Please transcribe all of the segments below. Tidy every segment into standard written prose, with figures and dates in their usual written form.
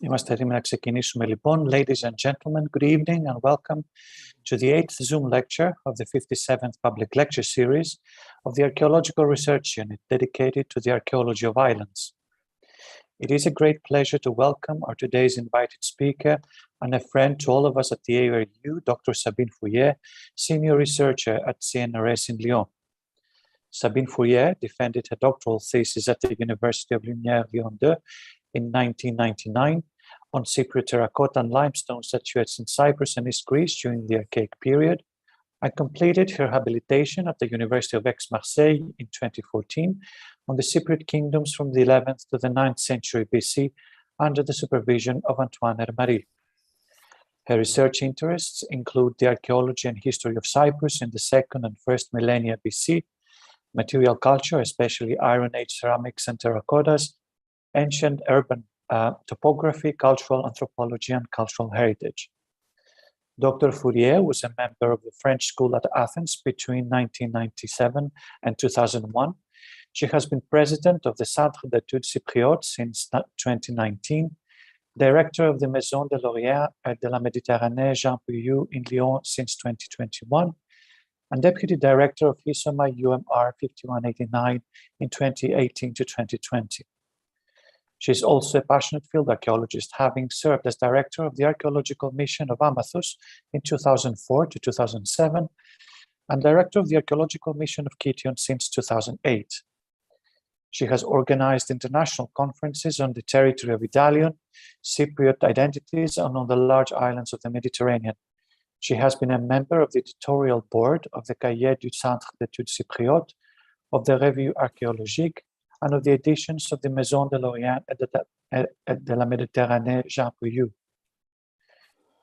Είμαστε έτοιμοι να ξεκινήσουμε λοιπόν. Ladies and gentlemen, good evening and welcome to the 8th Zoom lecture of the 57th public lecture series of the Archaeological Research Unit dedicated to the archaeology of islands. It is a great pleasure to welcome our today's invited speaker and a friend to all of us at the ARU, Dr. Sabine Fourrier, senior researcher at CNRS in Lyon. Sabine Fourrier defended her doctoral thesis at the University of Lumière Lyon 2 in 1999 on Cypriot terracotta and limestone statuettes in Cyprus and East Greece during the Archaic period, and completed her habilitation at the University of Aix-Marseille in 2014 on the Cypriot kingdoms from the 11th to the 9th century BC under the supervision of Antoine Hermari. Her research interests include the archaeology and history of Cyprus in the 2nd and 1st millennia BC, material culture, especially Iron Age ceramics and terracottas, ancient urban topography, cultural anthropology, and cultural heritage. Dr. Fourrier was a member of the French school at Athens between 1997 and 2001. She has been president of the Centre d'études cypriotes since 2019, director of the Maison de l'Orient et de la Méditerranée Jean Puyou in Lyon since 2021, and deputy director of HISOMA UMR 5189 in 2018 to 2020. She is also a passionate field archaeologist, having served as director of the archaeological mission of Amathus in 2004 to 2007, and director of the archaeological mission of Kition since 2008. She has organized international conferences on the territory of Italian, Cypriot identities, and on the large islands of the Mediterranean. She has been a member of the editorial board of the Cahiers du Centre d'études cypriotes, of the Revue archéologique, and of the editions of the Maison de l'Orient et de la Méditerranée Jean Puyou.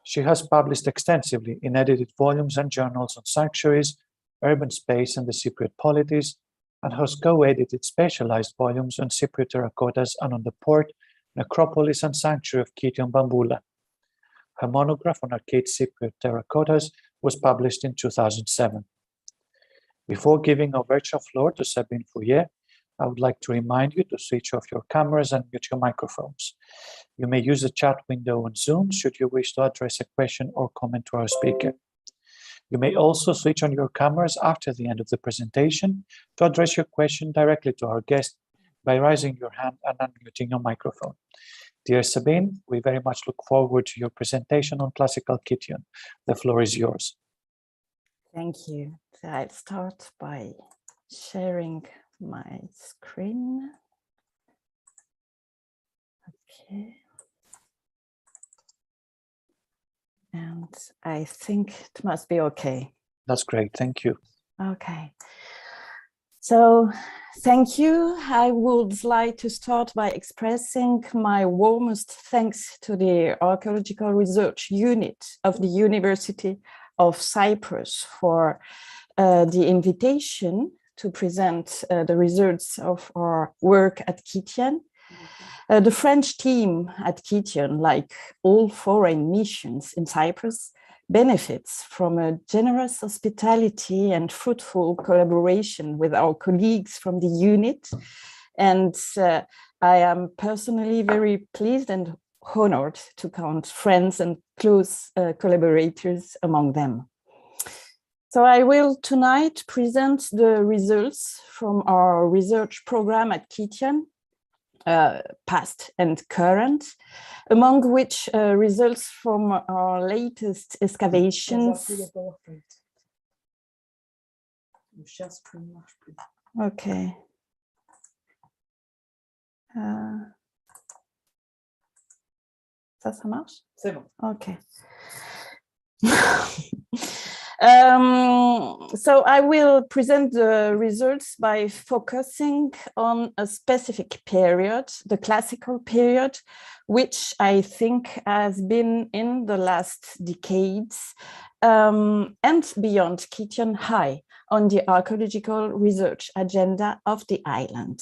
She has published extensively in edited volumes and journals on sanctuaries, urban space, and the Cypriot polities, and has co-edited specialized volumes on Cypriot terracottas and on the port, necropolis, and sanctuary of Kition Bamboola. Her monograph on archaic Cypriot terracottas was published in 2007. Before giving our virtual floor to Sabine Fourrier, I would like to remind you to switch off your cameras and mute your microphones. You may use the chat window on Zoom should you wish to address a question or comment to our speaker. You may also switch on your cameras after the end of the presentation to address your question directly to our guest by raising your hand and unmuting your microphone. Dear Sabine, we very much look forward to your presentation on classical Kition. The floor is yours. Thank you. So I'll start by sharing my screen. Okay. And I think it must be okay. That's great. Thank you. Okay. So thank you. I would like to start by expressing my warmest thanks to the Archaeological Research Unit of the University of Cyprus for the invitation to present the results of our work at Kition. The French team at Kition, like all foreign missions in Cyprus, benefits from a generous hospitality and fruitful collaboration with our colleagues from the unit. And I am personally very pleased and honored to count friends and close collaborators among them. So I will tonight present the results from our research program at Kition, past and current, among which results from our latest excavations. Okay. Ça marche? C'est bon. Okay. So I will present the results by focusing on a specific period, the classical period, which I think has been in the last decades and beyond Kition high on the archaeological research agenda of the island.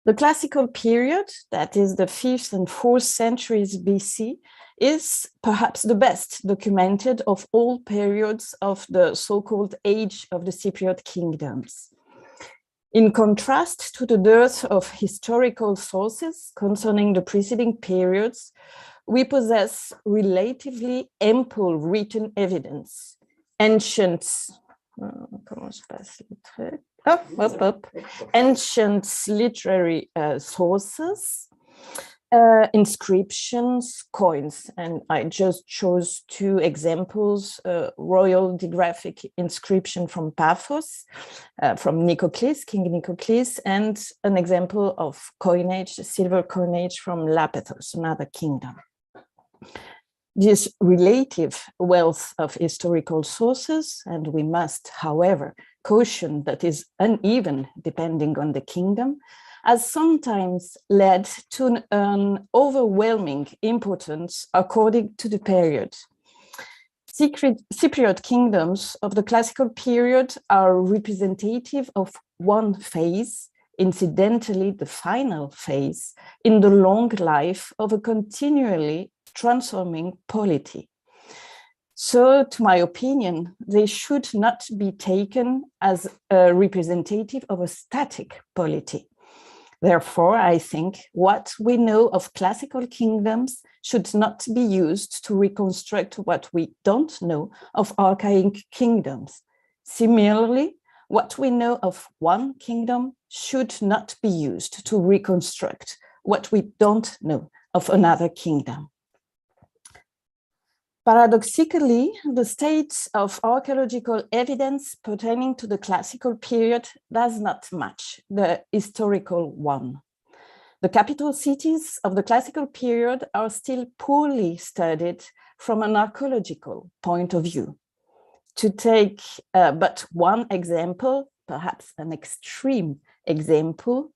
The classical period, that is the 5th and 4th centuries BC, is perhaps the best documented of all periods of the so-called Age of the Cypriot Kingdoms. In contrast to the dearth of historical sources concerning the preceding periods, we possess relatively ample written evidence. Ancient literary sources, inscriptions, coins, and I just chose two examples: royal digraphic inscription from Paphos, from Nicocles, King Nicocles, and an example of coinage, silver coinage from Lapithos, another kingdom. This relative wealth of historical sources, and we must, however, caution that is uneven depending on the kingdom, has sometimes led to an overwhelming importance according to the period. Cypriot kingdoms of the classical period are representative of one phase, incidentally the final phase, in the long life of a continually transforming polity. So, to my opinion, they should not be taken as a representative of a static polity. Therefore, I think what we know of classical kingdoms should not be used to reconstruct what we don't know of archaic kingdoms. Similarly, what we know of one kingdom should not be used to reconstruct what we don't know of another kingdom. Paradoxically, the state of archaeological evidence pertaining to the classical period does not match the historical one. The capital cities of the classical period are still poorly studied from an archaeological point of view. To take but one example, perhaps an extreme example,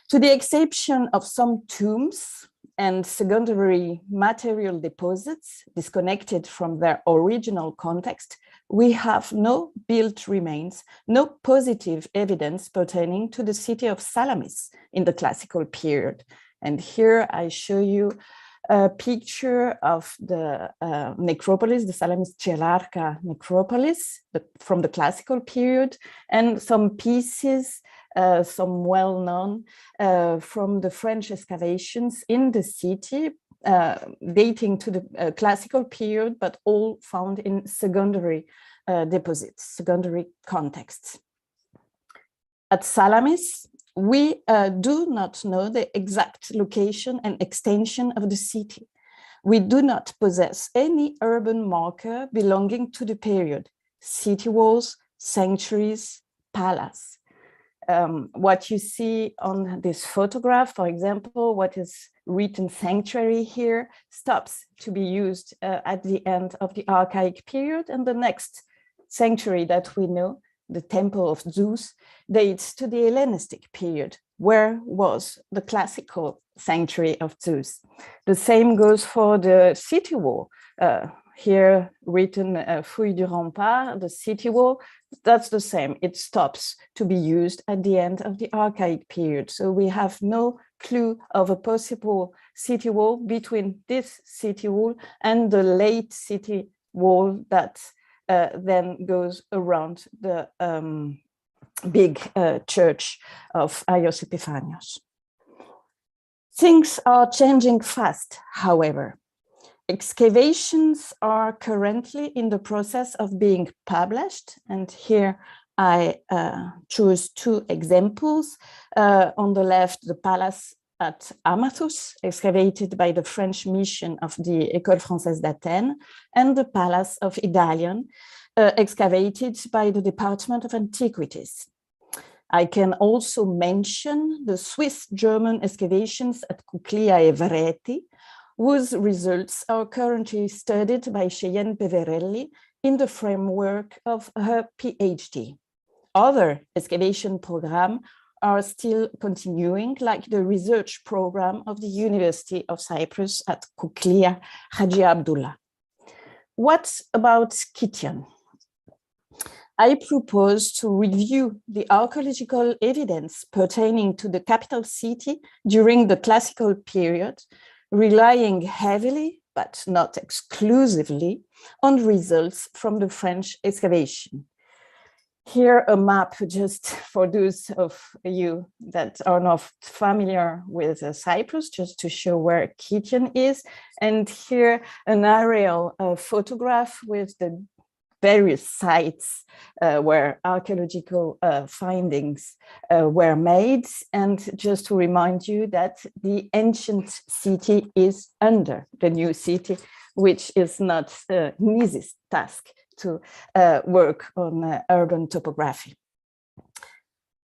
to the exception of some tombs and secondary material deposits disconnected from their original context, we have no built remains, no positive evidence pertaining to the city of Salamis in the classical period. And here I show you a picture of the necropolis, the Salamis Celarca necropolis from the classical period, and some pieces, some well-known from the French excavations in the city, dating to the classical period, but all found in secondary deposits, secondary contexts. At Salamis, we do not know the exact location and extension of the city. We do not possess any urban marker belonging to the period: city walls, sanctuaries, palace. What you see on this photograph, for example, what is written sanctuary here, stops to be used at the end of the archaic period, and the next sanctuary that we know, the Temple of Zeus, dates to the Hellenistic period. Where was the classical sanctuary of Zeus? The same goes for the city wall. Here written Fouille du Rempart, the city wall, that's the same. It stops to be used at the end of the archaic period. So we have no clue of a possible city wall between this city wall and the late city wall that then goes around the big church of Aios Epiphanios. Things are changing fast, however. Excavations are currently in the process of being published, and here I choose two examples. On the left, the palace at Amathus, excavated by the French mission of the École Française d'Athènes, and the palace of Idalion, excavated by the Department of Antiquities. I can also mention the Swiss-German excavations at Cuclia e Vareti, whose results are currently studied by Cheyenne Peverelli in the framework of her PhD. Other excavation programs are still continuing, like the research program of the University of Cyprus at Cuclia, Haji Abdullah. What about Kition? I propose to review the archaeological evidence pertaining to the capital city during the classical period, relying heavily, but not exclusively, on results from the French excavation. Here a map just for those of you that are not familiar with Cyprus, just to show where Kition is. And here an aerial photograph with the various sites where archaeological findings were made. And just to remind you that the ancient city is under the new city, which is not an easy task to work on urban topography.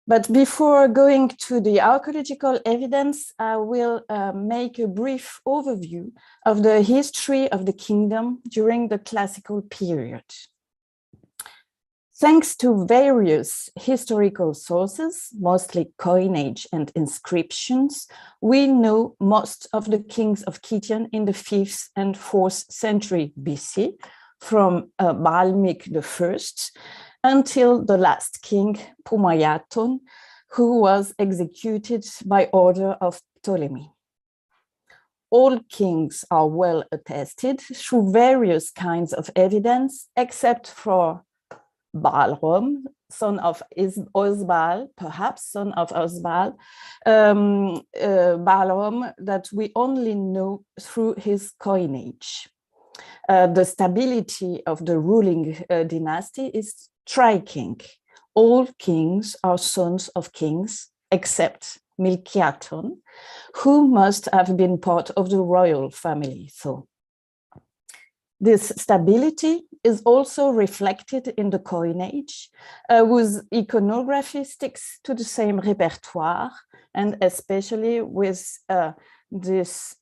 But before going to the archaeological evidence, I will make a brief overview of the history of the kingdom during the classical period. Thanks to various historical sources, mostly coinage and inscriptions, we know most of the kings of Kition in the 5th and 4th century BC, from Balmik I until the last king, Pumayaton, who was executed by order of Ptolemy. All kings are well attested through various kinds of evidence, except for Balrom, son of Osbal, perhaps son of Osbal, Balrom, that we only know through his coinage. The stability of the ruling dynasty is striking. All kings are sons of kings, except Milkiaton, who must have been part of the royal family. So this stability is also reflected in the coinage, whose iconography sticks to the same repertoire, and especially with this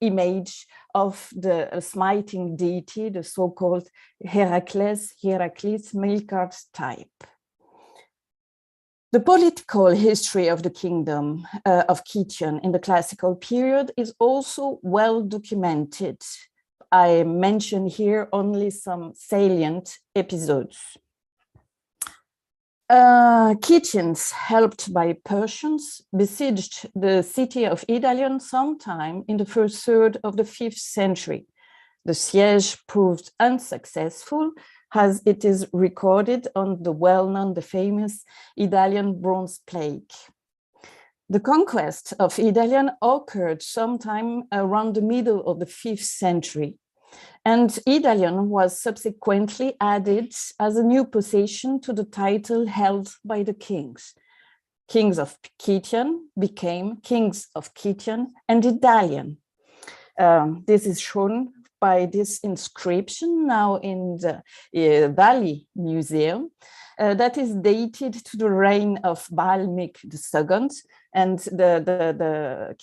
image of the smiting deity, the so-called Heracles Milcard type. The political history of the kingdom of Kition in the classical period is also well documented. I mention here only some salient episodes. Kitchens, helped by Persians, besieged the city of Idalion sometime in the first third of the 5th century. The siege proved unsuccessful, as it is recorded on the well-known, the famous Idalian bronze plaque. The conquest of Idalion occurred sometime around the middle of the 5th century. And Idalion was subsequently added as a new possession to the title held by the kings. Kings of Kition became kings of Kition and Idalion. This is shown by this inscription now in the Valley Museum that is dated to the reign of Balmik II. And the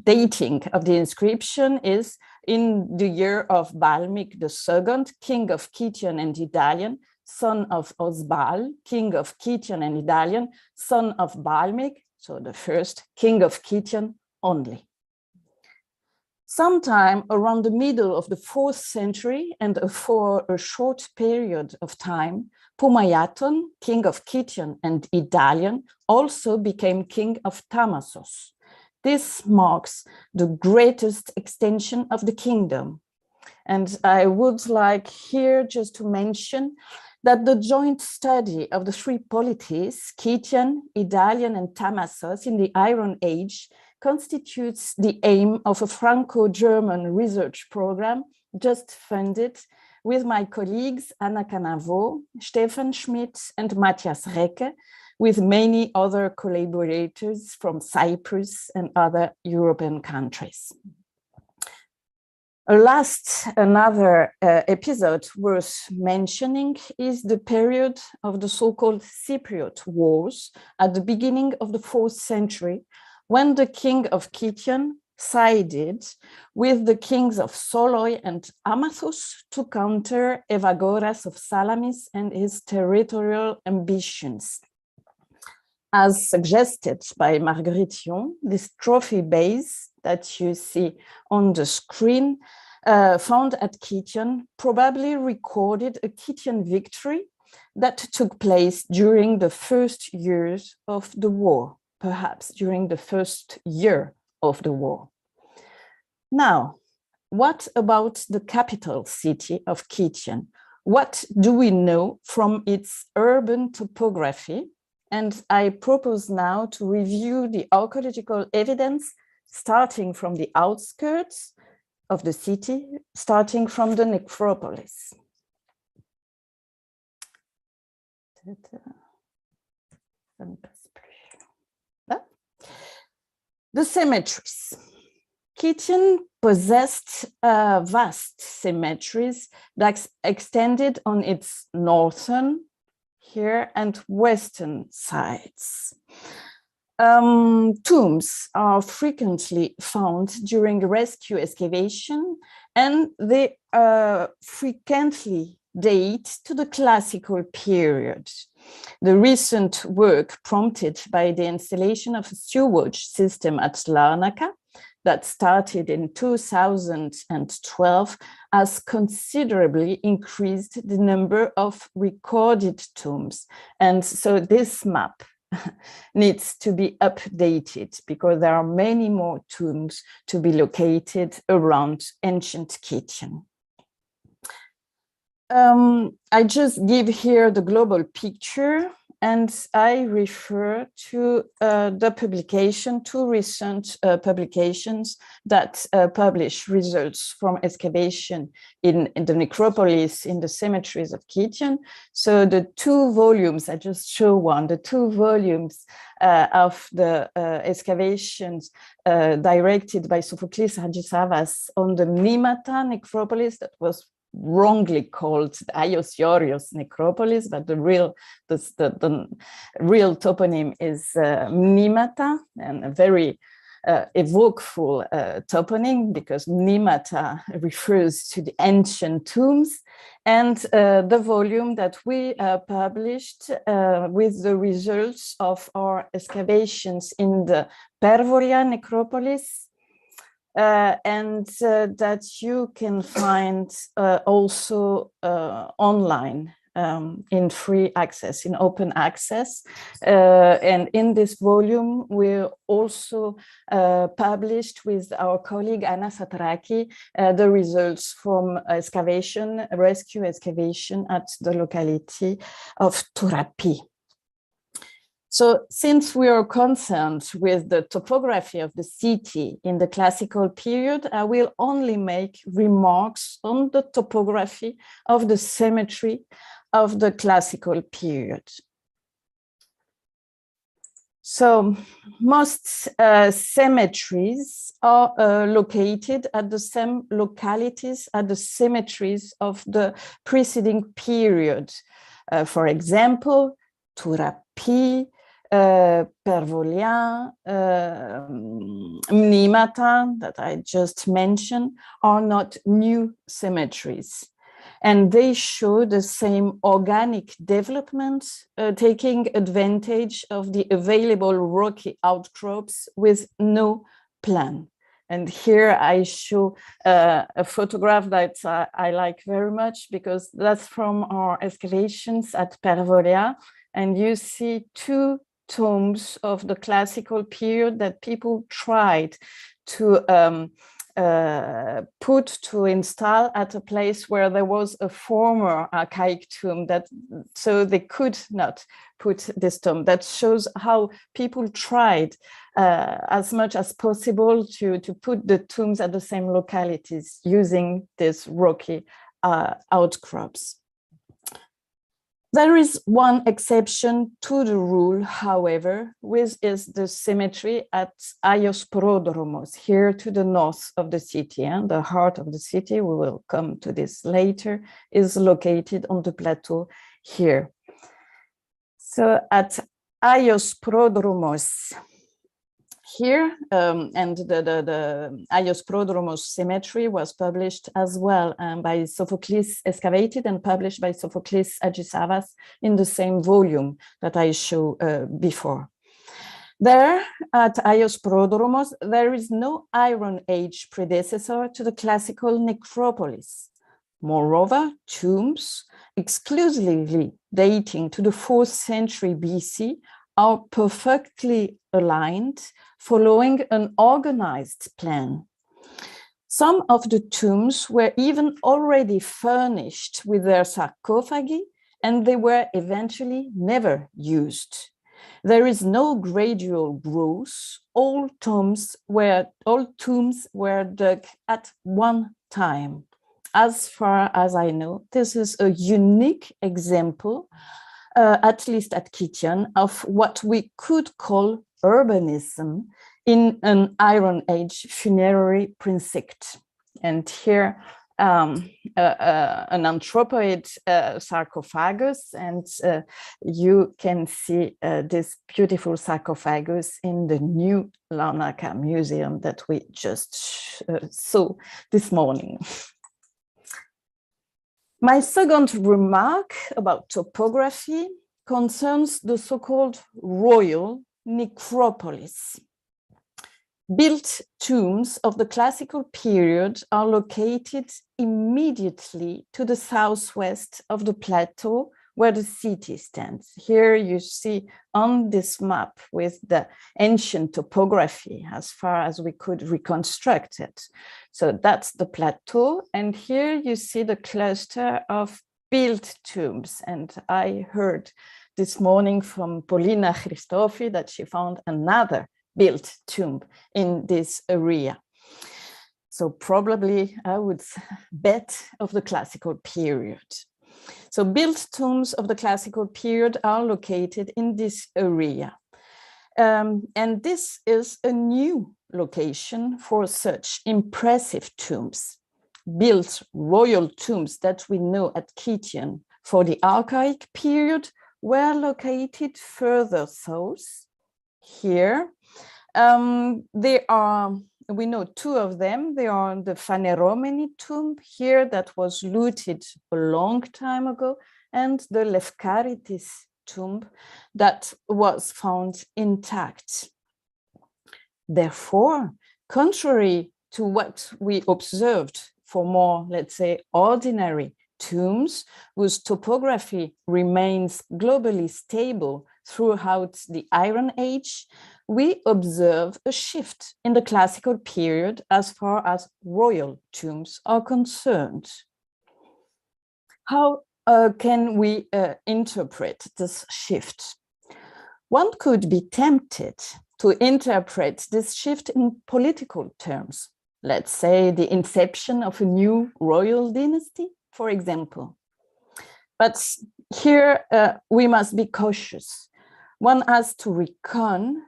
dating of the inscription is in the year of Balmik II, king of Kition and Idalion, son of Osbal, king of Kition and Idalion, son of Balmik, so the first king of Kition only. Sometime around the middle of the 4th century and for a short period of time, Pumayaton, king of Kition and Idalion, also became king of Tamassos. This marks the greatest extension of the kingdom. And I would like here just to mention that the joint study of the three polities, Kition, Idalion, and Tamassos in the Iron Age, constitutes the aim of a Franco-German research program just funded with my colleagues Anna Canavo, Stefan Schmidt, and Matthias Recke, with many other collaborators from Cyprus and other European countries. Another episode worth mentioning is the period of the so-called Cypriot Wars at the beginning of the 4th century, when the king of Kition sided with the kings of Soloi and Amathus to counter Evagoras of Salamis and his territorial ambitions. As suggested by Marguerite, this trophy base that you see on the screen found at Kition probably recorded a Kition victory that took place during the first years of the war, perhaps during the first year of the war. Now, what about the capital city of Kition? What do we know from its urban topography? And I propose now to review the archaeological evidence starting from the outskirts of the city, starting from the necropolis. The cemeteries. Kytian possessed vast cemeteries that extended on its northern here and western sides. Tombs are frequently found during rescue excavation, and they frequently date to the classical period. The recent work prompted by the installation of a sewage system at Larnaca that started in 2012 has considerably increased the number of recorded tombs. And so this map needs to be updated because there are many more tombs to be located around ancient Kytian. I just give here the global picture, and I refer to the publication, two recent publications that publish results from excavation in the necropolis, in the cemeteries of Kytian. So the two volumes, I just show one, the two volumes of the excavations directed by Sophocles Hadjisavvas on the Mnimata necropolis that was wrongly called the Aios necropolis, but the real toponym is Mnimata, and a very evokeful toponym because Mnimata refers to the ancient tombs, and the volume that we published with the results of our excavations in the Fourrier necropolis, and that you can find also online in free access, in open access. And in this volume, we also published with our colleague Anna Satraki the results from excavation, rescue excavation at the locality of Turapi. So since we are concerned with the topography of the city in the classical period, I will only make remarks on the topography of the cemetery of the classical period. So most cemeteries are located at the same localities as the cemeteries of the preceding period. For example, Turapi, Pervolien, Mnimata, that I just mentioned, are not new cemeteries. And they show the same organic development, taking advantage of the available rocky outcrops with no plan. And here I show a photograph that I like very much because that's from our excavations at Pervolien. And you see two tombs of the classical period that people tried to install at a place where there was a former archaic tomb, that so they could not put this tomb. That shows how people tried as much as possible to put the tombs at the same localities using these rocky outcrops. There is one exception to the rule, however, which is the cemetery at Aios Prodromos, here to the north of the city. And the heart of the city, we will come to this later, is located on the plateau here. So at Aios Prodromos, here, and the Aios Prodromos cemetery was published as well by Sophocles, excavated and published by Sophocles Hadjisavvas in the same volume that I showed before. There at Aios Prodromos, there is no Iron Age predecessor to the classical necropolis. Moreover, tombs exclusively dating to the 4th century BC are perfectly aligned, following an organized plan. Some of the tombs were even already furnished with their sarcophagi, and they were eventually never used. There is no gradual growth. All tombs were dug at one time. As far as I know, this is a unique example, at least at Kition, of what we could call urbanism in an Iron Age funerary precinct. And here, an anthropoid sarcophagus, and you can see this beautiful sarcophagus in the new Larnaca Museum that we just saw this morning. My second remark about topography concerns the so-called royal necropolis. Built tombs of the classical period are located immediately to the southwest of the plateau where the city stands. Here you see on this map with the ancient topography as far as we could reconstruct it. So that's the plateau, and here you see the cluster of built tombs. And I heard this morning from Polina Christofi that she found another built tomb in this area. So probably I would bet of the classical period. So built tombs of the classical period are located in this area. And this is a new location for such impressive tombs. Built royal tombs that we know at Kition for the archaic period were located further south. Here, we know two of them. They are the Phaneromeni tomb here that was looted a long time ago, and the Lefkaritis tomb that was found intact. Therefore, contrary to what we observed for more, let's say, ordinary tombs, whose topography remains globally stable throughout the Iron Age, we observe a shift in the classical period as far as royal tombs are concerned. How can we interpret this shift? One could be tempted to interpret this shift in political terms. Let's say the inception of a new royal dynasty, for example. But here we must be cautious. One has to reckon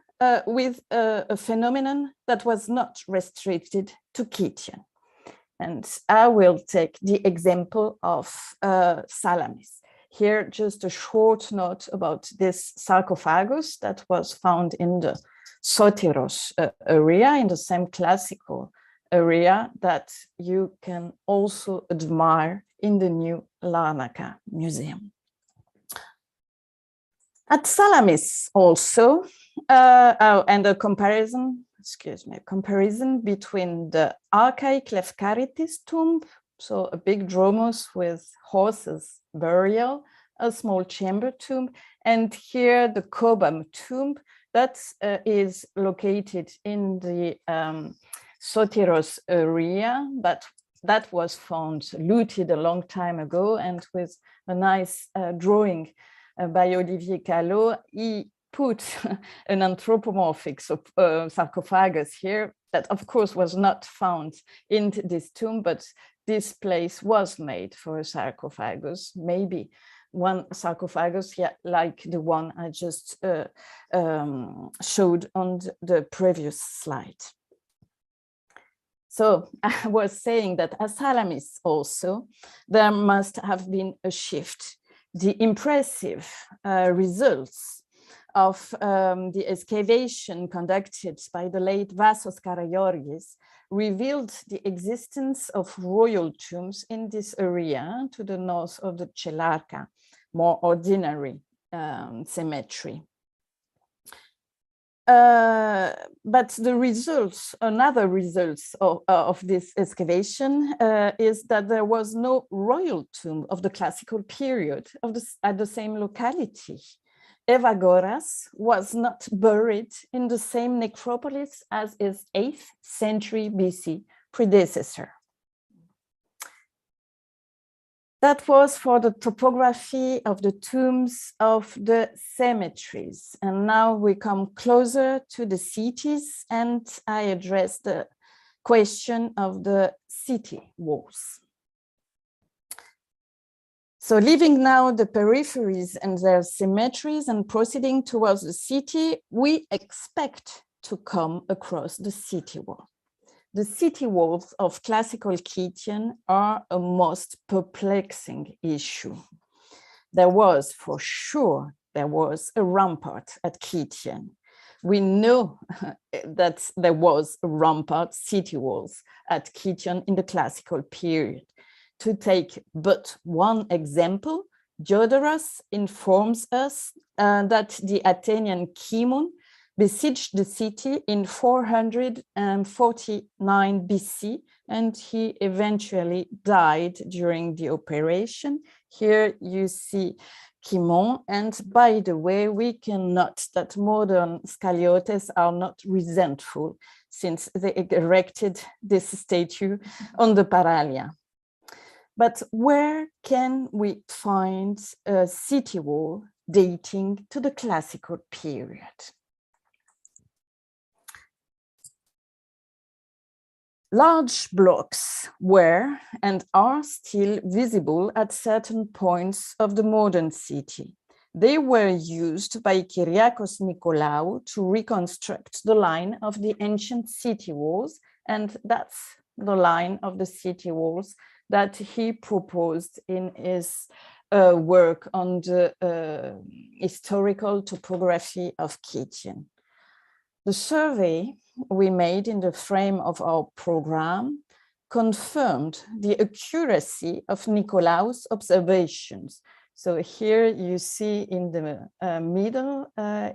with a phenomenon that was not restricted to Kition. And I will take the example of Salamis. Here, just a short note about this sarcophagus that was found in the Sotiros area, in the same classical area that you can also admire in the new Larnaca Museum. At Salamis also, and a comparison between the archaic Lefkaritis tomb, so a big dromos with horses burial, a small chamber tomb, and here the Cobham tomb that is located in the Sotiros area, but that was found looted a long time ago, and with a nice drawing by Olivier Callot, he put an anthropomorphic sarcophagus here that of course was not found in this tomb, but this place was made for a sarcophagus, maybe one sarcophagus, yeah, like the one I just showed on the previous slide. So I was saying that at Salamis also, there must have been a shift. The impressive results of the excavation conducted by the late Vassos Karagiorgis revealed the existence of royal tombs in this area to the north of the Celarca, more ordinary cemetery. But the results, another results of this excavation is that there was no royal tomb of the classical period at the same locality. Evagoras was not buried in the same necropolis as is 8th century BC predecessor. That was for the topography of the tombs of the cemeteries. And now we come closer to the cities, and I address the question of the city walls. So leaving now the peripheries and their cemeteries and proceeding towards the city, we expect to come across the city wall. The city walls of classical Khitian are a most perplexing issue. There was, for sure, there was a rampart at Khitian. We know that there was a rampart, city walls at Khitian in the classical period. To take but one example, Diodorus informs us that the Athenian Kimon besieged the city in 449 BC, and he eventually died during the operation. Here you see Kimon, and by the way, we can note that modern scoliotes are not resentful since they erected this statue on the Paralia. But where can we find a city wall dating to the classical period? Large blocks were and are still visible at certain points of the modern city. They were used by Kyriakos Nicolaou to reconstruct the line of the ancient city walls, and that's the line of the city walls that he proposed in his work on the historical topography of Khitian. The survey we made in the frame of our program confirmed the accuracy of Nicolaou's observations. So here you see in the middle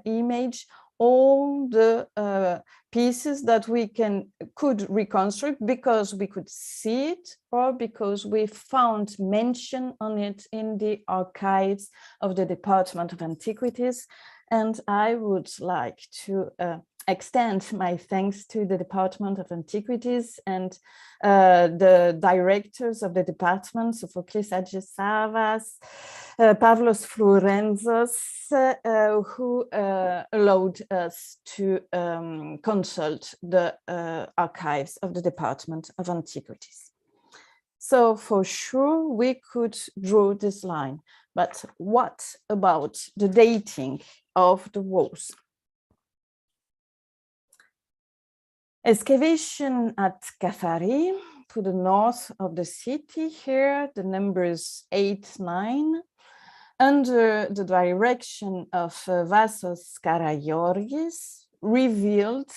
image all the pieces that we could reconstruct because we could see it or because we found mention on it in the archives of the Department of Antiquities. And I would like to extend my thanks to the Department of Antiquities and the directors of the department, Sophocles Agisavas, Pavlos Flourenzos, who allowed us to consult the archives of the Department of Antiquities. So for sure, we could draw this line, but what about the dating of the walls? Excavation at Cathari, to the north of the city here, the numbers 8, 9, under the direction of Vassos Karagiorgis, revealed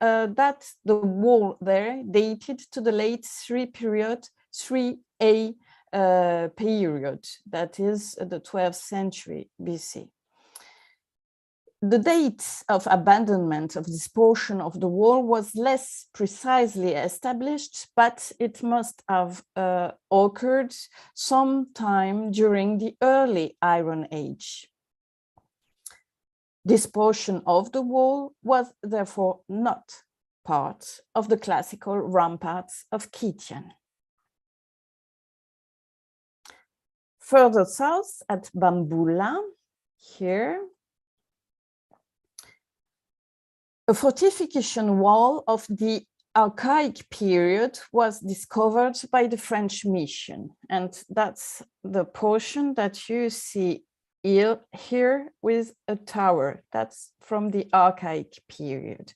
that the wall there dated to the late 3A period, that is the 12th century BC. The date of abandonment of this portion of the wall was less precisely established, but it must have occurred sometime during the early Iron Age. This portion of the wall was therefore not part of the classical ramparts of Khitian. Further south at Bamboola, here, a fortification wall of the archaic period was discovered by the French mission. And that's the portion that you see here with a tower. That's from the archaic period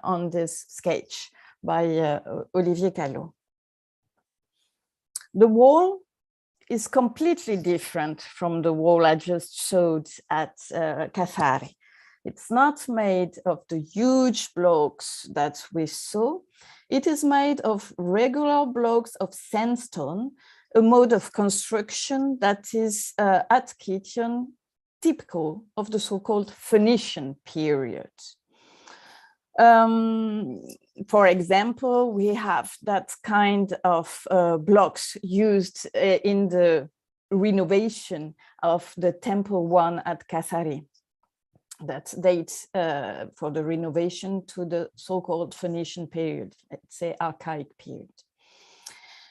on this sketch by Olivier Callot. The wall is completely different from the wall I just showed at Cathari. It's not made of the huge blocks that we saw. It is made of regular blocks of sandstone, a mode of construction that is at Khitian typical of the so-called Phoenician period. For example, we have that kind of blocks used in the renovation of the Temple 1 at Cathari. that date for the renovation to the so-called Phoenician period, let's say archaic period.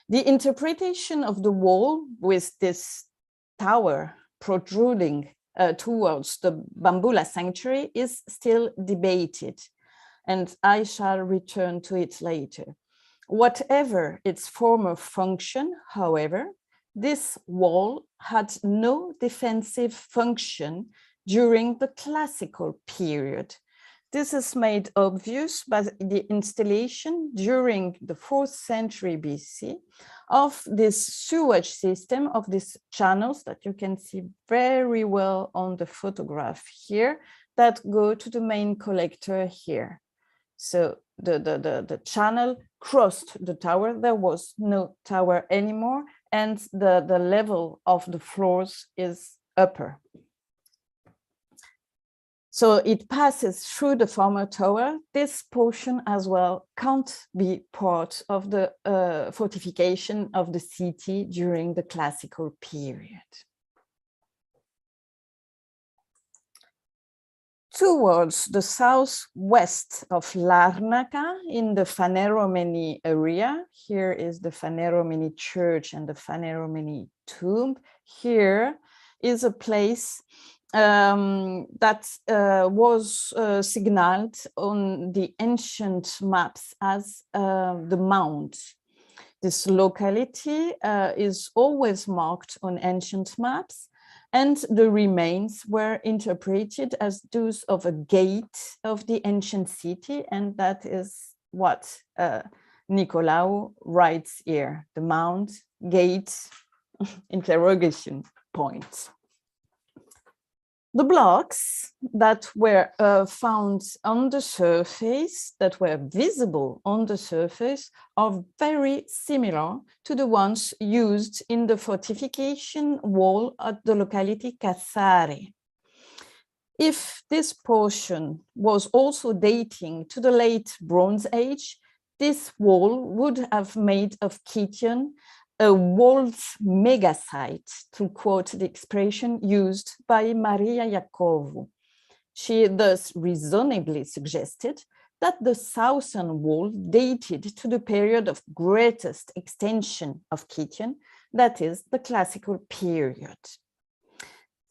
The interpretation of the wall with this tower protruding towards the bamboola sanctuary is still debated, and I shall return to it later. Whatever its former function, however, this wall had no defensive function during the classical period. This is made obvious by the installation during the 4th century BC of this sewage system, of these channels that you can see very well on the photograph here, that go to the main collector here. So the channel crossed the tower. There was no tower anymore, and the level of the floors is upper. So it passes through the former tower. This portion as well can't be part of the fortification of the city during the classical period. Towards the southwest of Larnaca in the Phaneromene area, here is the Phaneromene church and the Phaneromene tomb. Here is a place that was signaled on the ancient maps as the Mount. This locality is always marked on ancient maps, and the remains were interpreted as those of a gate of the ancient city, and that is what Nicolaou writes here, the Mount, gate, interrogation point. The blocks that were found on the surface, that were visible on the surface, are very similar to the ones used in the fortification wall at the locality Cassari. If this portion was also dating to the late Bronze Age, this wall would have made of Kytion a walled megasite, to quote the expression used by Maria Iacovou. She thus reasonably suggested that the southern wall dated to the period of greatest extension of Kytion, that is, the classical period.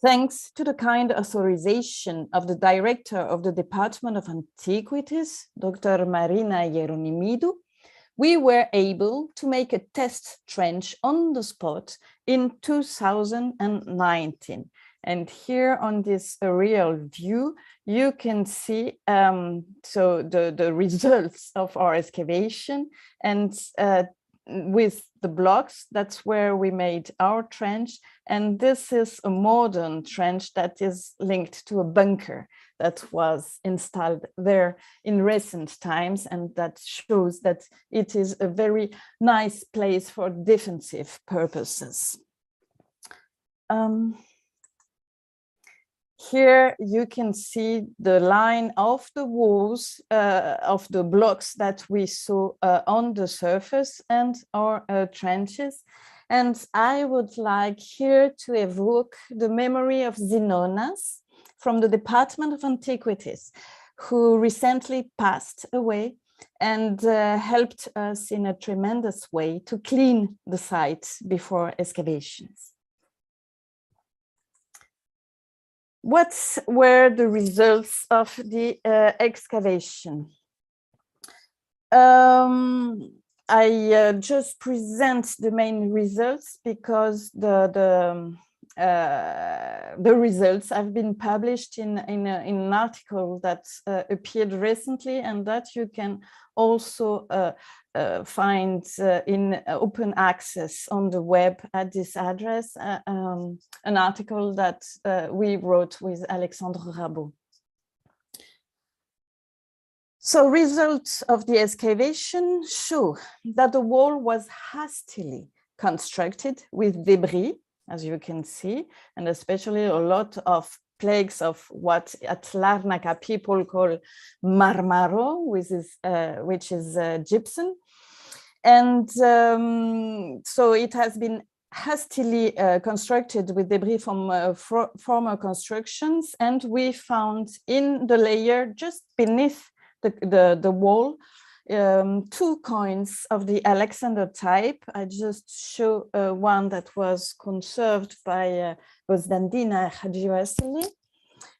Thanks to the kind authorization of the director of the Department of Antiquities, Dr. Marina Hieronimidou, we were able to make a test trench on the spot in 2019. And here on this aerial view, you can see the results of our excavation, and with the blocks, that's where we made our trench. And this is a modern trench that is linked to a bunker that was installed there in recent times, and that shows that it is a very nice place for defensive purposes. Here you can see the line of the walls of the blocks that we saw on the surface and our trenches. And I would like here to evoke the memory of Zinonas from the Department of Antiquities, who recently passed away and helped us in a tremendous way to clean the site before excavations. What were the results of the excavation? I just present the main results because the results have been published in an article that appeared recently, and that you can also find in open access on the web at this address, an article that we wrote with Alexandre Rabot. So results of the excavation show that the wall was hastily constructed with debris, as you can see, and especially a lot of plagues of what at Larnaca people call marmaro, which is gypsum. And so it has been hastily constructed with debris from former constructions, and we found in the layer just beneath the wall 2 coins of the Alexander type. I just show one that was conserved by Gozdandina Hadjiwasili.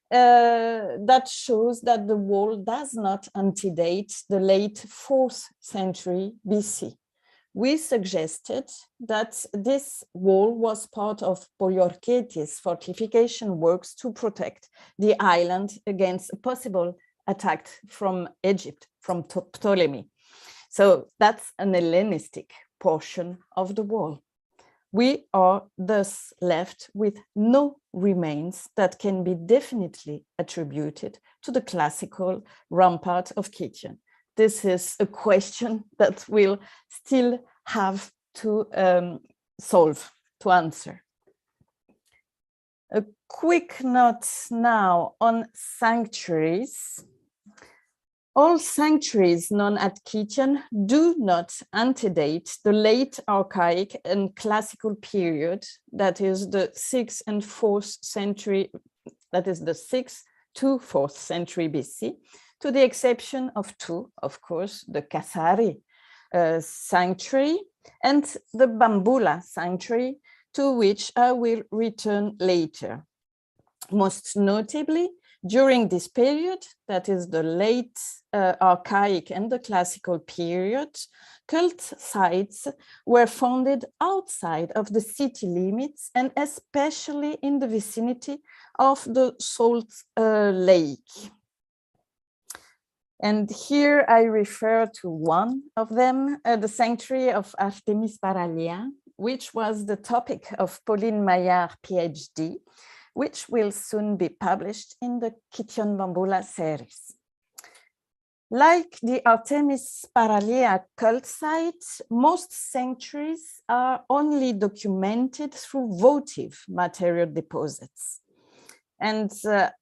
That shows that the wall does not antedate the late 4th century BC. We suggested that this wall was part of Poliorketes' fortification works to protect the island against a possible attack from Egypt, from Ptolemy. So that's an Hellenistic portion of the wall. We are thus left with no remains that can be definitely attributed to the classical rampart of Kition. This is a question that we'll still have to solve, to answer. A quick note now on sanctuaries. All sanctuaries known at Kition do not antedate the late archaic and classical period, that is the 6th and 4th century, that is the 6th to 4th century BC, to the exception of 2, of course, the Kasari sanctuary and the Bamboola sanctuary, to which I will return later. Most notably, during this period, that is the late archaic and the classical period, cult sites were founded outside of the city limits and especially in the vicinity of the Salt Lake. And here I refer to one of them, the sanctuary of Artemis Paralia, which was the topic of Pauline Maillard, PhD, which will soon be published in the Kition Bamboola series. Like the Artemis Paralia cult sites, most sanctuaries are only documented through votive material deposits. And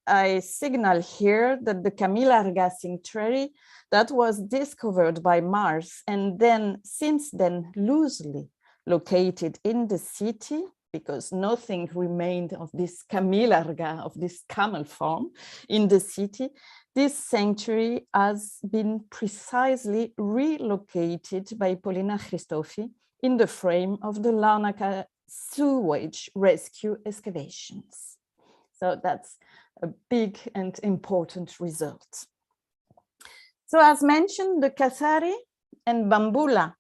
I signal here that the Kamilarga sanctuary that was discovered by Mars and then since then loosely located in the city, because nothing remained of this Kamilarga, of this camel form in the city, this sanctuary has been precisely relocated by Paulina Christofi in the frame of the Larnaca sewage rescue excavations. So that's a big and important result. So as mentioned, the Kasari and Bamboola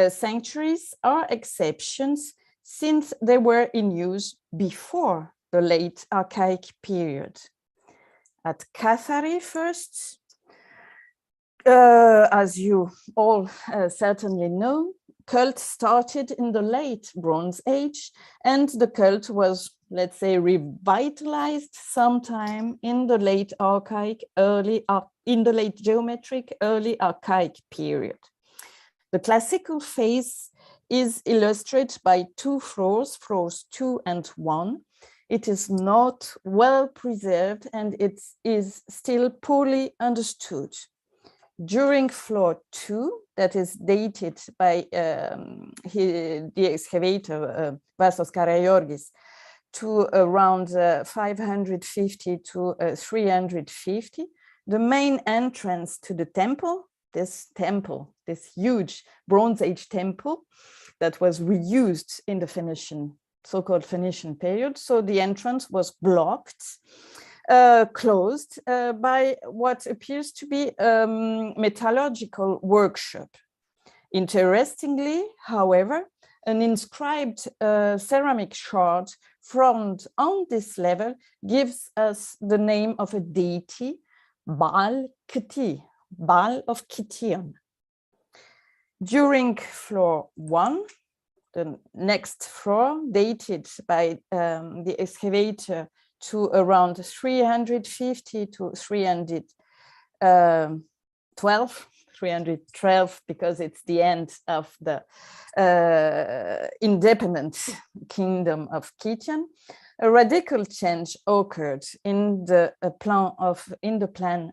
sanctuaries are exceptions since they were in use before the late archaic period. At Kasari first, as you all certainly know, cult started in the late Bronze Age, and the cult was, let's say, revitalized sometime in the late archaic, in the late geometric, early archaic period. The classical phase is illustrated by 2 floors, floors 2 and 1. It is not well preserved and it is still poorly understood. During floor 2, that is dated by the excavator Vassos Karagiorgis to around 550 to 350, the main entrance to the temple, this huge Bronze Age temple that was reused in the Phoenician, so-called Phoenician period. So the entrance was blocked, closed by what appears to be a metallurgical workshop. Interestingly, however, an inscribed ceramic shard found on this level gives us the name of a deity, Baal Kti, Baal of Kition. During floor 1, the next floor, dated by the excavator to around 350 to 312, because it's the end of the independent kingdom of Kition. A radical change occurred in the plan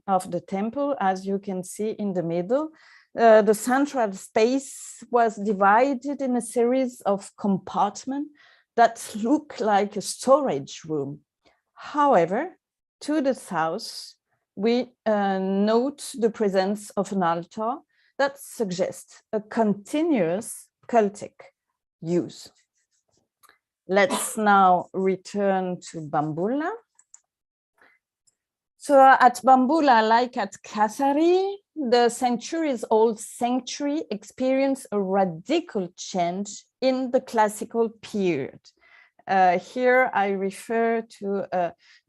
of the temple, as you can see in the middle. The central space was divided in a series of compartments that look like a storage room. However, to the south, we note the presence of an altar that suggests a continuous cultic use. Let's now return to bamboola. So at bamboola, like at Kasari, the centuries-old sanctuary experienced a radical change in the classical period. Here I refer to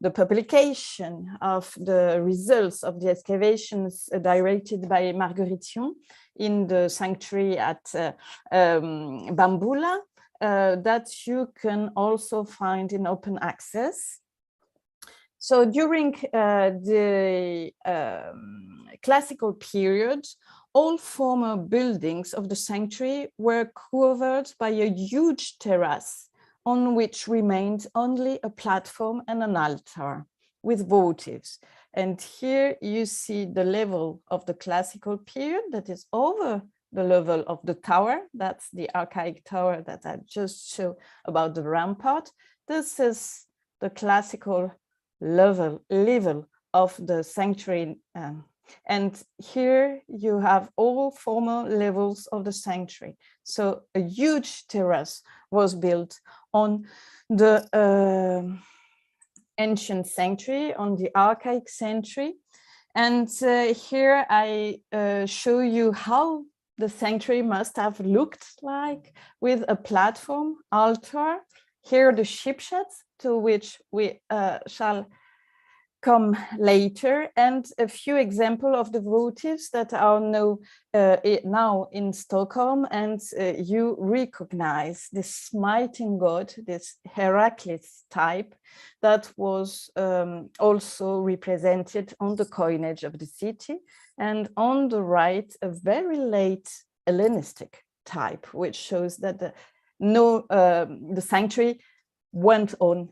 the publication of the results of the excavations directed by Marguerition in the sanctuary at bamboola that you can also find in open access. So during the classical period, all former buildings of the sanctuary were covered by a huge terrace on which remained only a platform and an altar with votives. And here you see the level of the classical period that is over the level of the tower. That's the archaic tower that I just showed about the rampart. This is the classical level of the sanctuary. And here you have all former levels of the sanctuary. So a huge terrace was built on the ancient sanctuary, on the archaic sanctuary. And here I show you how the sanctuary must have looked like, with a platform, altar. Here the Shipshape, to which we shall come later, and a few examples of the votives that are now in Stockholm, and you recognize this smiting god, this Heracles type, that was also represented on the coinage of the city, and on the right, a very late Hellenistic type, which shows that the sanctuary went on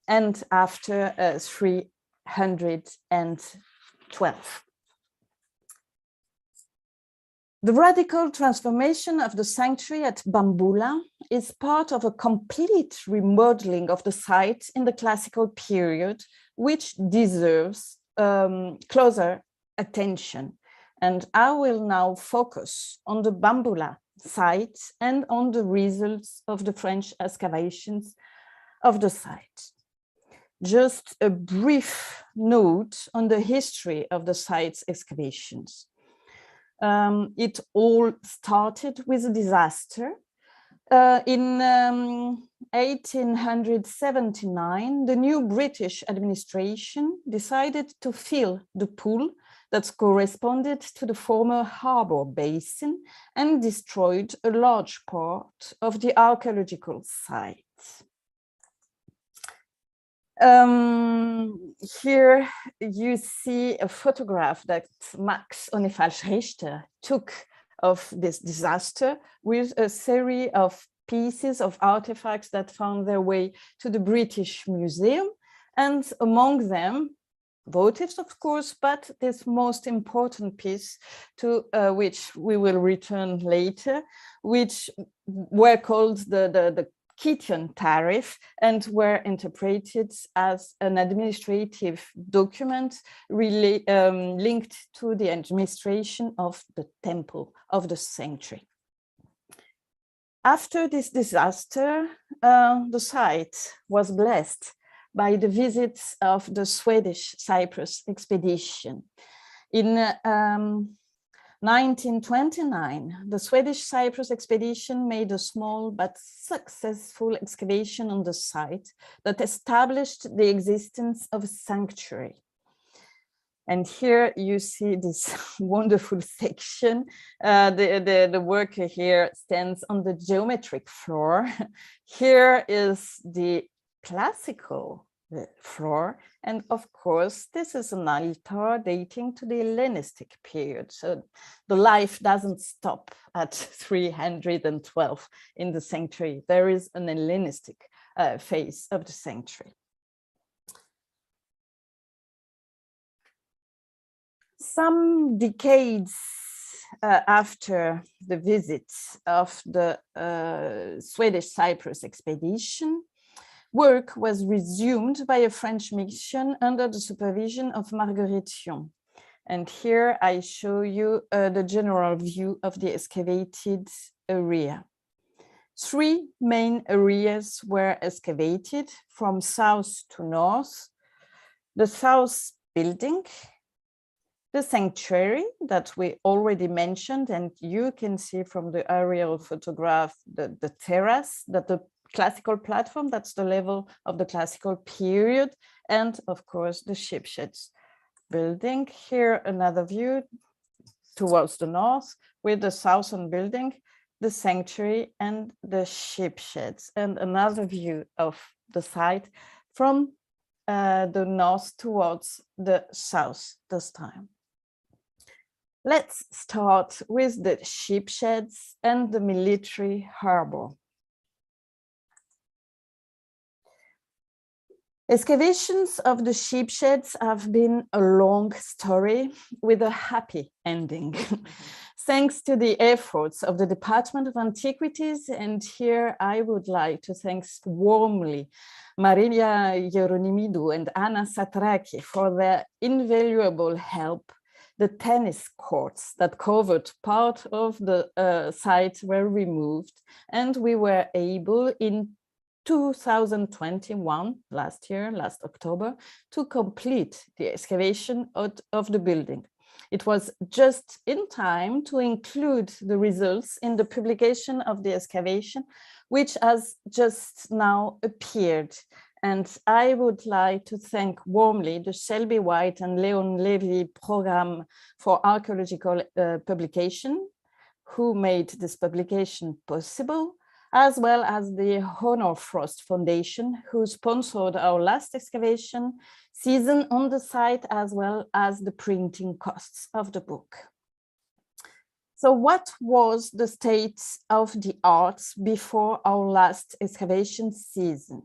and after 312. The radical transformation of the sanctuary at Bamboola is part of a complete remodeling of the site in the classical period, which deserves closer attention. And I will now focus on the Bamboola site and on the results of the French excavations of the site. Just a brief note on the history of the site's excavations. It all started with a disaster. In 1879, the new British administration decided to fill the pool that corresponded to the former harbor basin and destroyed a large part of the archaeological site. Here you see a photograph that Max Onefalsch-Richter took of this disaster, with a series of pieces of artifacts that found their way to the British Museum, and among them votives, of course, but this most important piece, to which we will return later, which were called the Kitchen tariff, and were interpreted as an administrative document really linked to the administration of the temple, of the sanctuary. After this disaster, the site was blessed by the visits of the Swedish Cyprus expedition. In 1929, the Swedish Cyprus expedition made a small but successful excavation on the site that established the existence of a sanctuary. And here you see this wonderful section. The worker here stands on the geometric floor. Here is the classical floor, and of course this is an altar dating to the Hellenistic period, so the life doesn't stop at 312 in the sanctuary. There is an Hellenistic phase of the sanctuary. Some decades after the visits of the Swedish Cyprus expedition, work was resumed by a French mission under the supervision of Marguerite Thion. And here I show you the general view of the excavated area. 3 main areas were excavated from south to north: the south building, the sanctuary that we already mentioned, and you can see from the aerial photograph the terrace, that the classical platform, that's the level of the classical period, and of course the Shipshape building. Here another view towards the north with the southern building, the sanctuary and the Shipshape, and another view of the site from the north towards the south this time. Let's start with the Shipshape and the military harbor. Excavations of the Shipshape have been a long story with a happy ending. Thanks to the efforts of the Department of Antiquities, and here I would like to thank warmly Maria Hieronimidou and Anna Satraki for their invaluable help. The tennis courts that covered part of the site were removed, and we were able in 2021, last October, to complete the excavation of the building. It was just in time to include the results in the publication of the excavation, which has just now appeared. And I would like to thank warmly the Shelby White and Leon Levy program for archaeological publication, who made this publication possible, as well as the Honor Frost Foundation, who sponsored our last excavation season on the site, as well as the printing costs of the book. So what was the state of the arts before our last excavation season?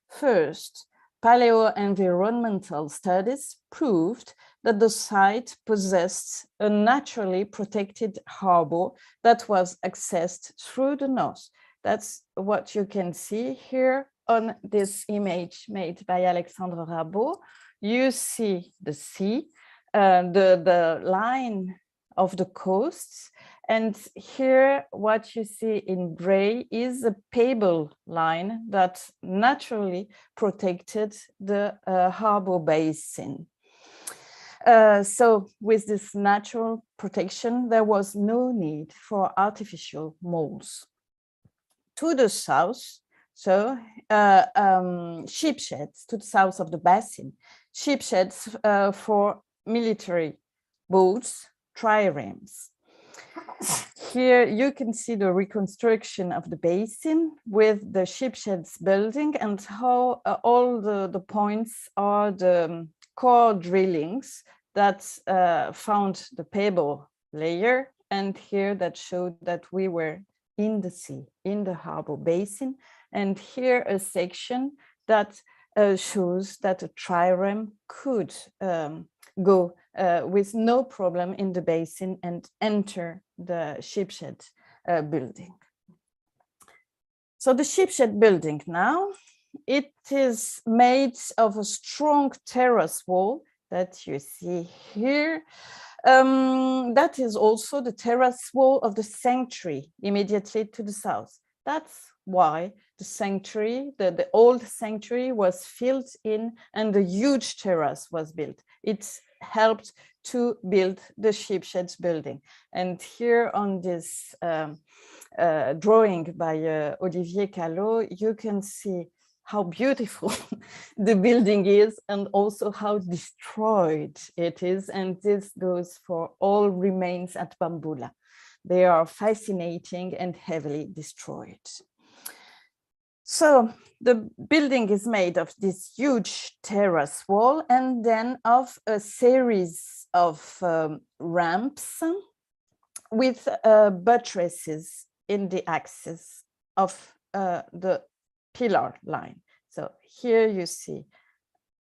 First, paleo-environmental studies proved that the site possessed a naturally protected harbor that was accessed through the north. That's what you can see here on this image made by Alexandre Rabot. You see the sea, the line of the coasts, and here what you see in gray is a pebble line that naturally protected the harbor basin. So with this natural protection, there was no need for artificial moles. To the south, so Shipshape, to the south of the basin, Shipshape for military boats, trirams. Here you can see the reconstruction of the basin with the Shipshape building, and how all the points are the core drillings that found the pebble layer, and here that showed that we were in the sea, in the harbor basin, and here a section that shows that a triram could go with no problem in the basin and enter the Shipshape building. So the Shipshape building now, it is made of a strong terrace wall that you see here. That is also the terrace wall of the sanctuary immediately to the south. That's why the sanctuary, the old sanctuary, was filled in and the huge terrace was built. It helped to build the Shipshape building. And here on this drawing by Olivier Callot, you can see how beautiful the building is and also how destroyed it is. And this goes for all remains at Bamboola. They are fascinating and heavily destroyed. So the building is made of this huge terrace wall and then of a series of ramps with buttresses in the axis of the pillar line. So here you see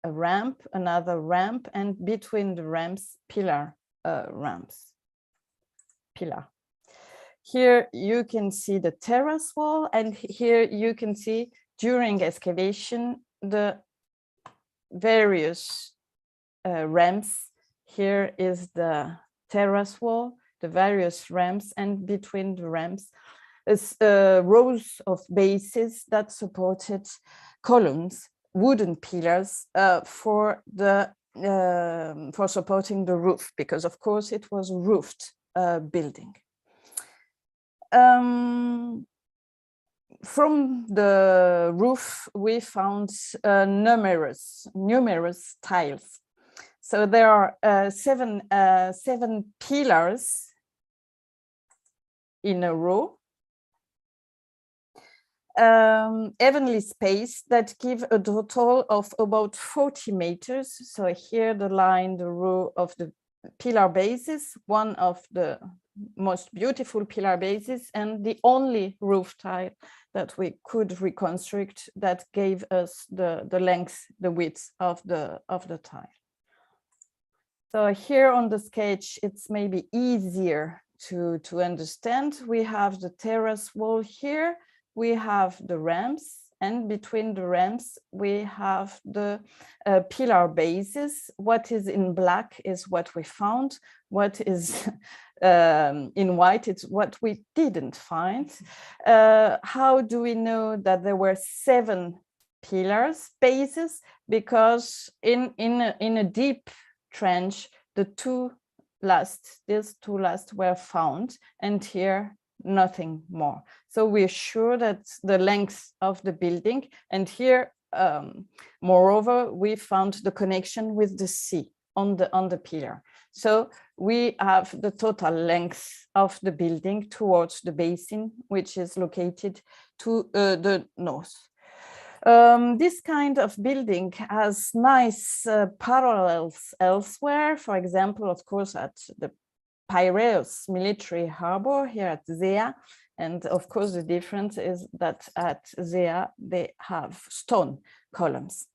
a ramp, another ramp, and between the ramps, pillar ramps. pillar. Here you can see the terrace wall, and here you can see during excavation the various ramps. Here is the terrace wall, the various ramps, and between the ramps is rows of bases that supported columns, wooden pillars for supporting the roof, because of course it was a roofed building. From the roof, we found numerous tiles. So there are seven pillars in a row, evenly spaced, that give a total of about 40 meters. So here the line, the row of the pillar bases, one of the most beautiful pillar bases, and the only roof tile that we could reconstruct that gave us the length, the width of the tile. So here on the sketch, it's maybe easier to understand. We have the terrace wall here, we have the ramps, and between the ramps, we have the pillar bases. What is in black is what we found. What is in white, it's what we didn't find. How do we know that there were 7 pillars, bases? Because in a deep trench, these two last were found, and here nothing more. So we're sure that the length of the building, and here moreover we found the connection with the sea on the pillar. So we have the total length of the building towards the basin, which is located to the north. This kind of building has nice parallels elsewhere. For example, of course, at the Piraeus military harbor here at Zea. And of course, the difference is that at Zea, they have stone columns.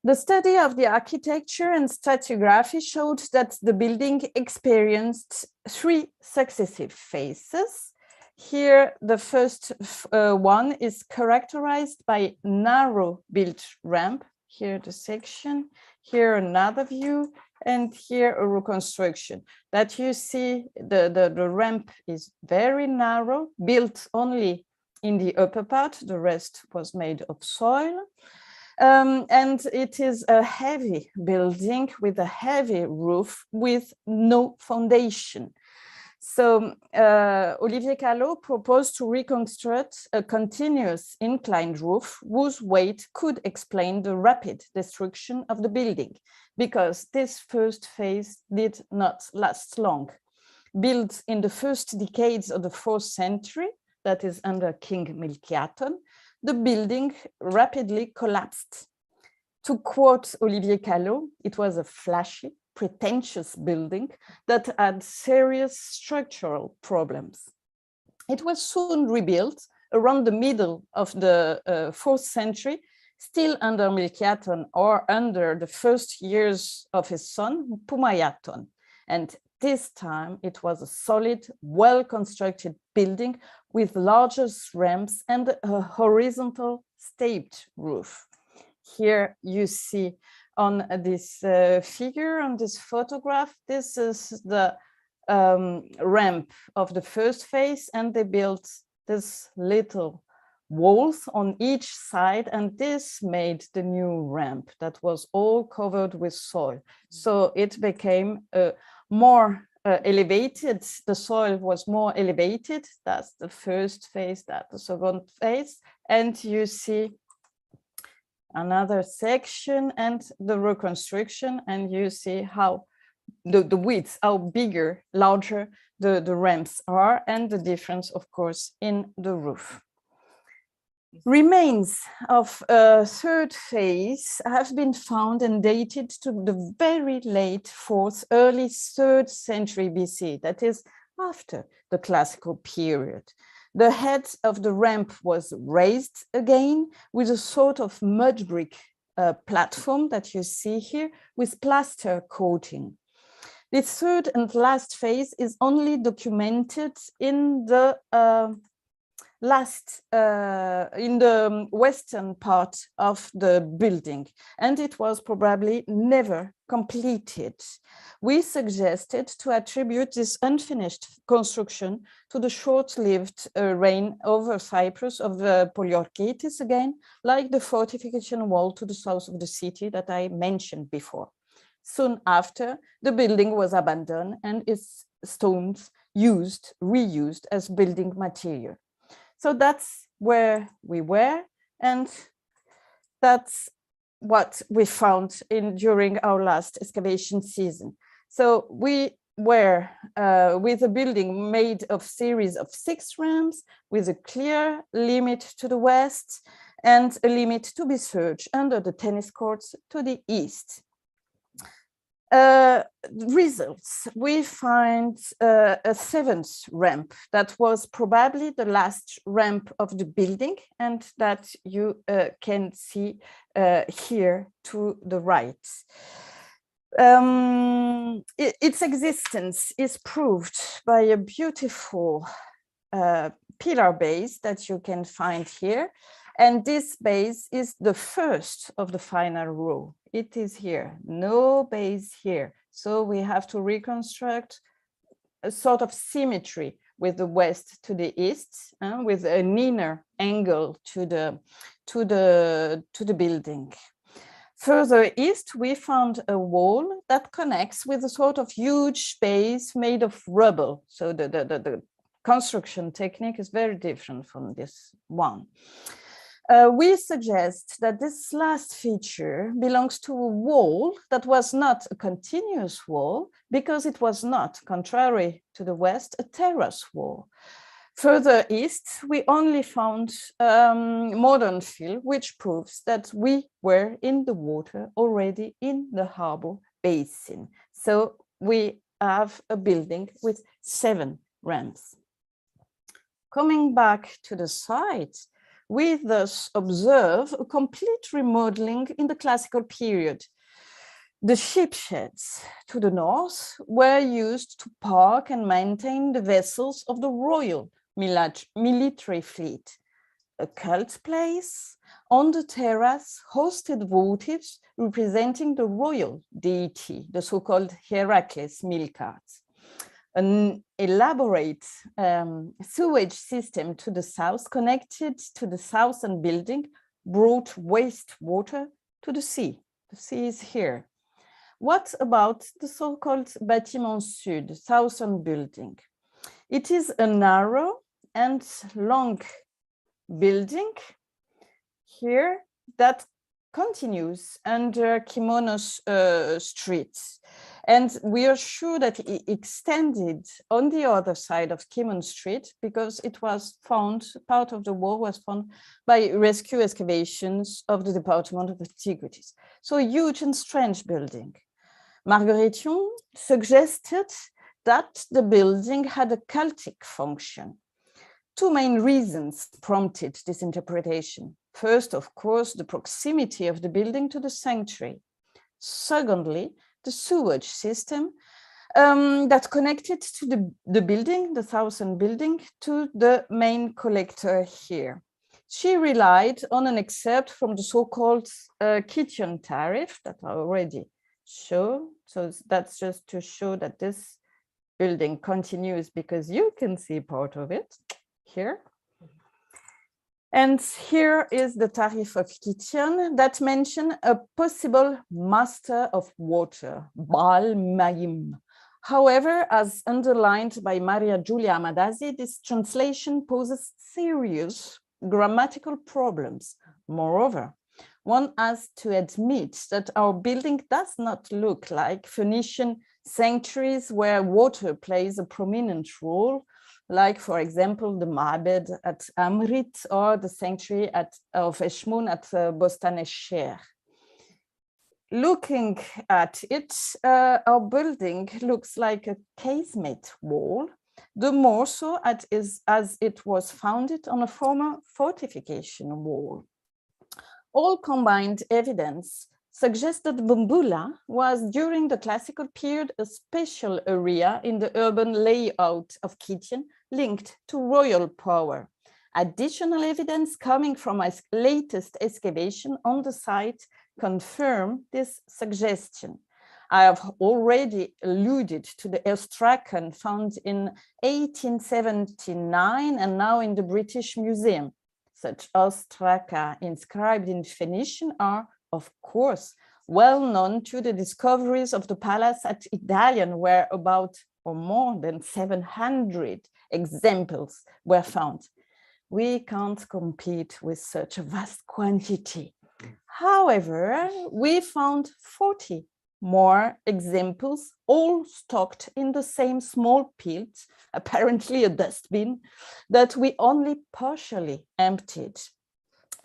The study of the architecture and stratigraphy showed that the building experienced 3 successive phases. Here, the first one is characterized by narrow built ramp. Here the section, here another view, and here a reconstruction. That you see the ramp is very narrow, built only in the upper part, the rest was made of soil. And it is a heavy building with a heavy roof with no foundation. So Olivier Callot proposed to reconstruct a continuous inclined roof whose weight could explain the rapid destruction of the building, because this first phase did not last long. Built in the first decades of the 4th century, that is under King Milkiaton, the building rapidly collapsed. To quote Olivier Callot, it was a flashy, pretentious building that had serious structural problems. It was soon rebuilt around the middle of the 4th century, still under Milkiaton or under the first years of his son, Pumayaton. And this time it was a solid, well-constructed building with larger ramps and a horizontal stepped roof. Here you see on this figure, on this photograph, this is the ramp of the first phase, and they built this little walls on each side, and this made the new ramp that was all covered with soil. So it became more elevated, the soil was more elevated. That's the first phase, that's the second phase, and you see another section and the reconstruction, and you see how the width, how bigger, larger the ramps are, and the difference, of course, in the roof. Remains of a 3rd phase have been found and dated to the very late 4th, early 3rd century BC, that is after the classical period. The head of the ramp was raised again with a sort of mud brick platform that you see here with plaster coating. This third and last phase is only documented in the in the western part of the building, and it was probably never completed. We suggested to attribute this unfinished construction to the short-lived reign over Cyprus of Poliorcetes again, like the fortification wall to the south of the city that I mentioned before. Soon after, the building was abandoned and its stones reused as building material. So that's where we were, and that's what we found during our last excavation season. So we were with a building made of series of 6 rams with a clear limit to the west and a limit to be searched under the tennis courts to the east. Results, we find a 7th ramp that was probably the last ramp of the building, and that you can see here to the right. Its existence is proved by a beautiful pillar base that you can find here, and this base is the first of the final row. It is here, no base here. So we have to reconstruct a sort of symmetry with the west to the east, with an inner angle to the building. Further east, we found a wall that connects with a sort of huge base made of rubble. So the construction technique is very different from this one. We suggest that this last feature belongs to a wall that was not a continuous wall, because it was not, contrary to the west, a terrace wall. Further east, we only found modern fill, which proves that we were in the water already in the harbor basin. So we have a building with 7 ramps. Coming back to the site, we thus observe a complete remodeling in the classical period. The ship sheds to the north were used to park and maintain the vessels of the royal military fleet. A cult place on the terrace hosted votives representing the royal deity, the so-called Heracles Milcart. An elaborate sewage system to the south, connected to the southern building, brought wastewater to the sea. The sea is here. What about the so-called bâtiment sud, southern building? It is a narrow and long building here that continues under Kimonos Street. And we are sure that it extended on the other side of Kimon Street, because it was found, part of the wall was found by rescue excavations of the Department of Antiquities. So a huge and strange building. Marguerition suggested that the building had a cultic function. 2 main reasons prompted this interpretation. First, of course, the proximity of the building to the sanctuary. Secondly, the sewage system that connected to the building, the southern building, to the main collector here. She relied on an excerpt from the so-called Kitchen tariff that I already showed. So that's just to show that this building continues, because you can see part of it here. And here is the tariff of Kitchen that mention a possible master of water, Baal Maim. However, as underlined by Maria Giulia Amadasi, this translation poses serious grammatical problems. Moreover, one has to admit that our building does not look like Phoenician sanctuaries where water plays a prominent role, like, for example, the Ma'abed at Amrit or the sanctuary of Eshmun at Bostan-e-Sher. Looking at it, our building looks like a casemate wall, the more so as it was founded on a former fortification wall. All combined evidence suggests that bamboola was during the classical period a special area in the urban layout of Kition linked to royal power. Additional evidence coming from my latest excavation on the site confirm this suggestion. I have already alluded to the ostracan found in 1879 and now in the British Museum. Such ostraca inscribed in Phoenician are, of course, well known to the discoveries of the palace at Idalion, where about or more than 700 examples were found. We can't compete with such a vast quantity. However, we found 40 more examples, all stocked in the same small pit, apparently a dustbin, that we only partially emptied.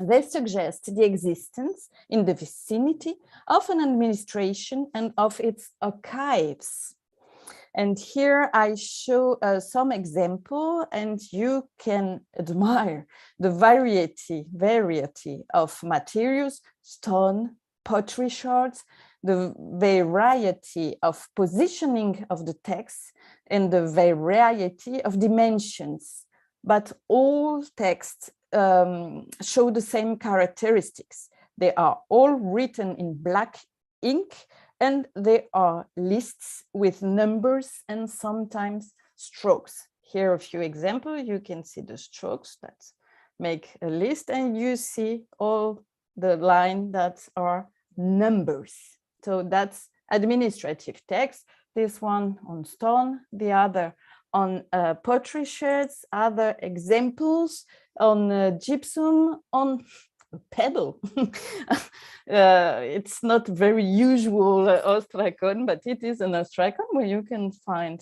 They suggest the existence in the vicinity of an administration and of its archives. And here I show some example, and you can admire the variety of materials, stone, pottery shards, the variety of positioning of the text, and the variety of dimensions. But all texts show the same characteristics. They are all written in black ink, and they are lists with numbers and sometimes strokes. Here are a few examples. You can see the strokes that make a list, and you see all the lines that are numbers. So that's administrative text. This one on stone, the other on pottery shards, other examples on gypsum, on a pebble. It's not very usual ostracon, but it is an ostracon where you can find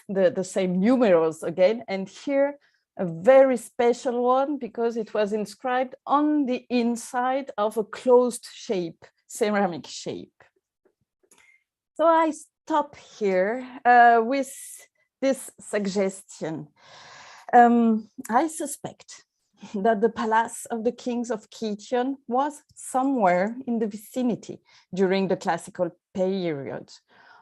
the same numerals again. And here, a very special one because it was inscribed on the inside of a closed shape, ceramic shape. So I stop here with this suggestion. I suspect that the palace of the kings of Kition was somewhere in the vicinity during the classical period.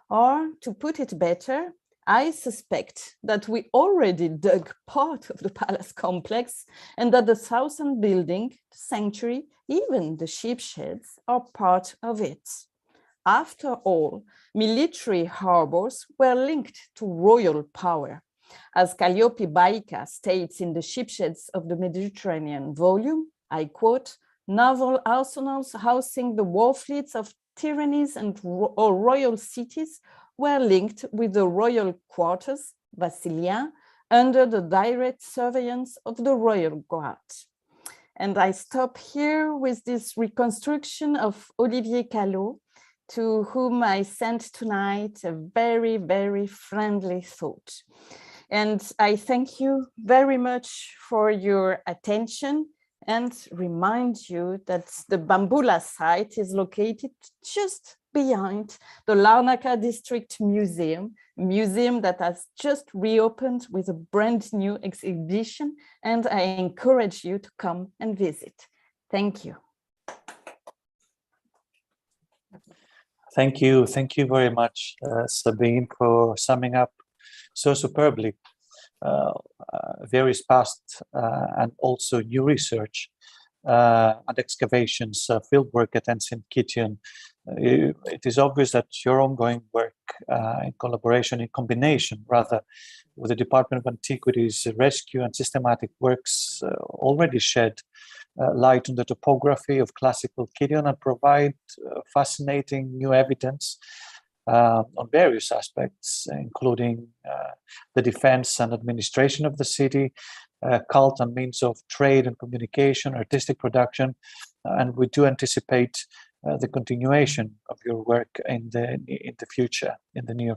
Or to put it better, I suspect that we already dug part of the palace complex and that the southern building, the sanctuary, even the shipsheds are part of it. After all, military harbors were linked to royal power. As Calliope Baika states in the Shipsheds of the Mediterranean volume, I quote, naval arsenals housing the war fleets of tyrannies and or royal cities were linked with the royal quarters, Vassilien, under the direct surveillance of the royal guard. And I stop here with this reconstruction of Olivier Callot, to whom I sent tonight a very, very friendly thought. And I thank you very much for your attention and remind you that the bamboola site is located just behind the Larnaca District Museum, a museum that has just reopened with a brand new exhibition, and I encourage you to come and visit. Thank you. Thank you very much, Sabine, for summing up so superbly various past and also new research and excavations fieldwork at Ancient Kition. It is obvious that your ongoing work in combination rather, with the Department of Antiquities rescue and systematic works already shed light on the topography of classical Kition and provide fascinating new evidence on various aspects, including the defense and administration of the city, cult and means of trade and communication, artistic production, and we do anticipate the continuation of your work in the future, in the near